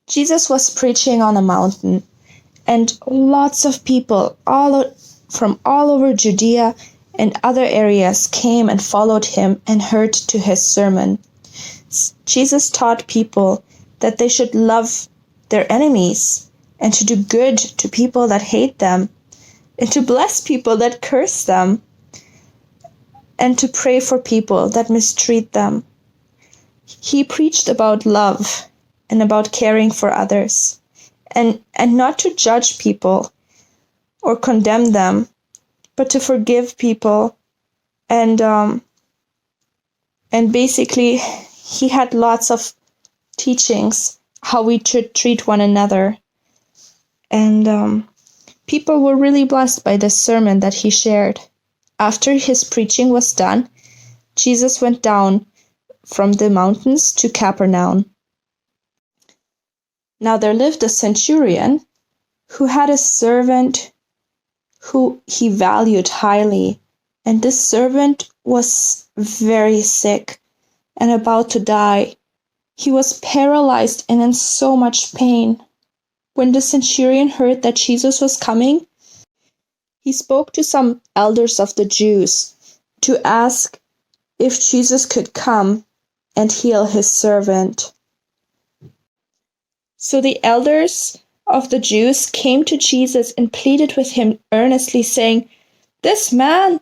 Jesus was preaching on a mountain, and lots of people from all over Judea and other areas came and followed him and heard to his sermon. Jesus taught people that they should love their enemies and to do good to people that hate them and to bless people that curse them and to pray for people that mistreat them. He preached about love and about caring for others and not to judge people or condemn them, but to forgive people. And basically, he had lots of teachings how we should treat one another. And people were really blessed by this sermon that he shared. After his preaching was done, Jesus went down from the mountains to Capernaum. Now there lived a centurion who had a servant who he valued highly, and this servant was very sick and about to die. He was paralyzed and in so much pain. When the centurion heard that Jesus was coming, he spoke to some elders of the Jews to ask if Jesus could come and heal his servant. So the elders of the Jews came to Jesus and pleaded with him earnestly, saying, "This man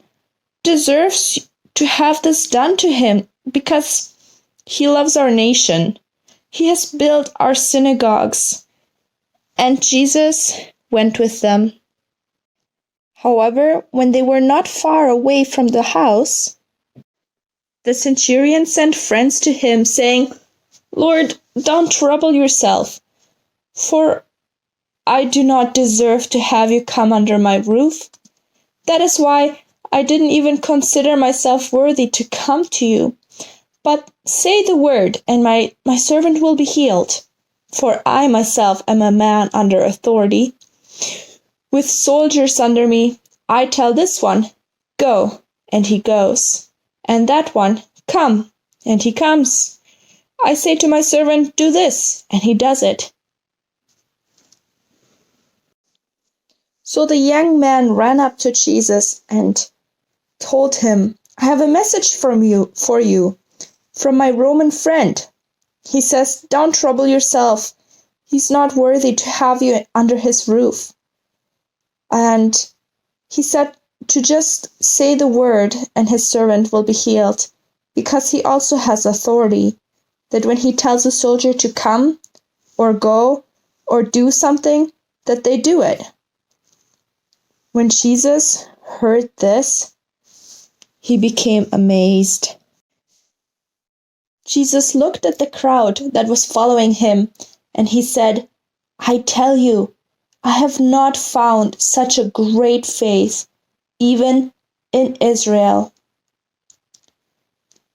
deserves to have this done to him because he loves our nation. He has built our synagogues." And Jesus went with them. However, when they were not far away from the house, the centurion sent friends to him, saying, "Lord, don't trouble yourself, for I do not deserve to have you come under my roof. That is why I didn't even consider myself worthy to come to you. But say the word, and my servant will be healed. For I myself am a man under authority, with soldiers under me. I tell this one, 'Go,' and he goes, and that one, 'Come,' and he comes. I say to my servant, 'Do this,' and he does it." So the young man ran up to Jesus and told him, "I have a message for you, from my Roman friend. He says, don't trouble yourself. He's not worthy to have you under his roof." And he said to just say the word and his servant will be healed, because he also has authority, that when he tells a soldier to come or go or do something, that they do it. When Jesus heard this, he became amazed. Jesus looked at the crowd that was following him, and he said, "I tell you, I have not found such a great faith, even in Israel."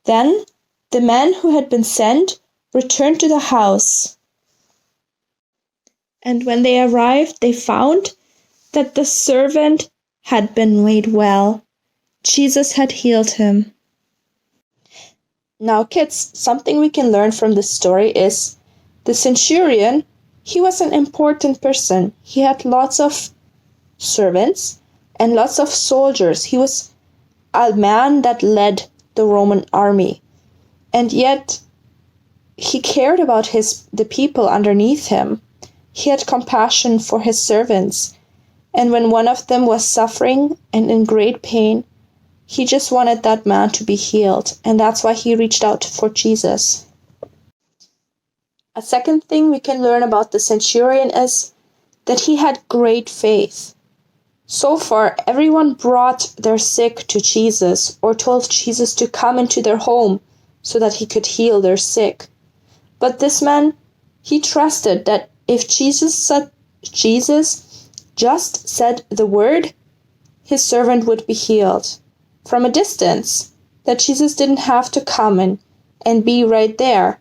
Then the man who had been sent returned to the house. And when they arrived, they found that the servant had been made well. Jesus had healed him. Now, kids, something we can learn from this story is the centurion, he was an important person. He had lots of servants and lots of soldiers. He was a man that led the Roman army. And yet, he cared about the people underneath him. He had compassion for his servants. And when one of them was suffering and in great pain, he just wanted that man to be healed. And that's why he reached out for Jesus. A second thing we can learn about the centurion is that he had great faith. So far, everyone brought their sick to Jesus or told Jesus to come into their home so that he could heal their sick. But this man, he trusted that if Jesus just said the word, his servant would be healed. From a distance, that Jesus didn't have to come and be right there.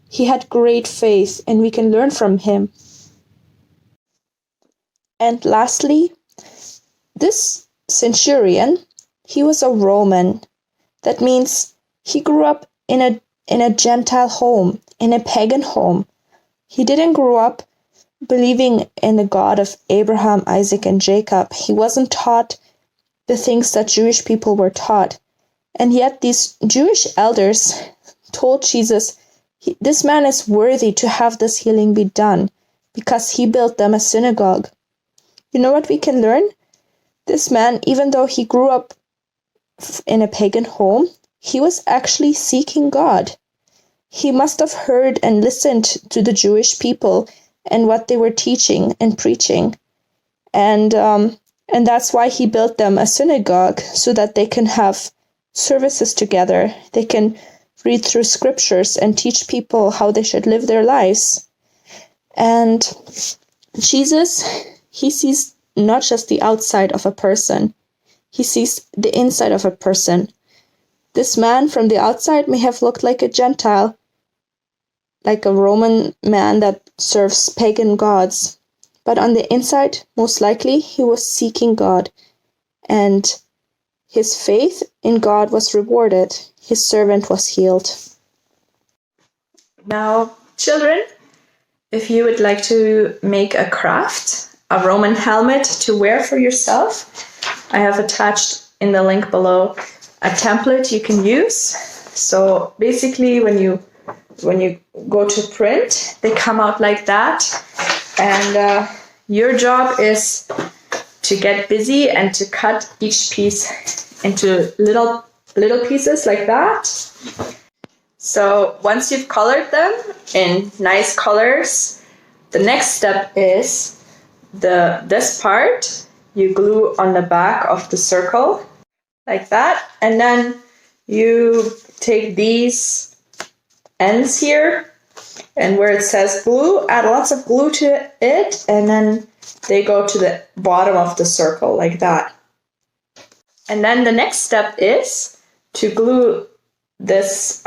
He had great faith, and we can learn from him. And lastly, this centurion, he was a Roman. That means he grew up in a Gentile home, in a pagan home. He didn't grow up believing in the God of Abraham, Isaac, and Jacob. He wasn't taught the things that Jewish people were taught. And yet these Jewish elders told Jesus, this man is worthy to have this healing be done because he built them a synagogue. You know what we can learn? This man, even though he grew up in a pagan home, he was actually seeking God. He must have heard and listened to the Jewish people and what they were teaching and preaching. And that's why he built them a synagogue, so that they can have services together. They can read through scriptures and teach people how they should live their lives. And Jesus, he sees not just the outside of a person, he sees the inside of a person. This man from the outside may have looked like a Gentile, like a Roman man that serves pagan gods. But on the inside, most likely, he was seeking God. And his faith in God was rewarded. His servant was healed. Now, children, if you would like to make a craft, a Roman helmet to wear for yourself, I have attached in the link below a template you can use. So basically, when you go to print, they come out like that. And your job is to get busy and to cut each piece into little pieces like that. So once you've colored them in nice colors, the next step is this part you glue on the back of the circle like that, and then you take these ends here, and where it says glue, add lots of glue to it, and then they go to the bottom of the circle like that. And then the next step is to glue this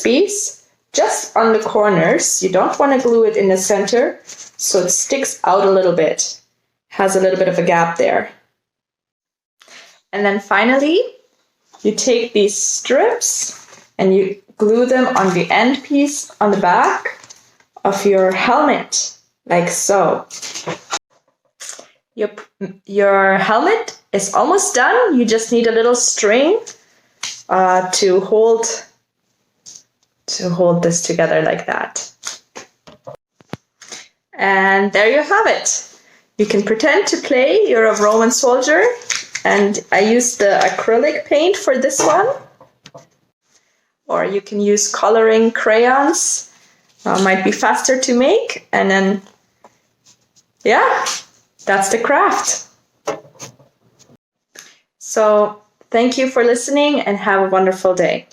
piece just on the corners. You don't want to glue it in the center, so it sticks out a little bit, has a little bit of a gap there. And then finally, you take these strips and you glue them on the end piece on the back of your helmet, like so. Your helmet is almost done. You just need a little string to hold this together like that. And there you have it. You can pretend to play you're a Roman soldier, and I used the acrylic paint for this one. Or you can use coloring crayons. Might be faster to make. And then, yeah, that's the craft. So thank you for listening and have a wonderful day.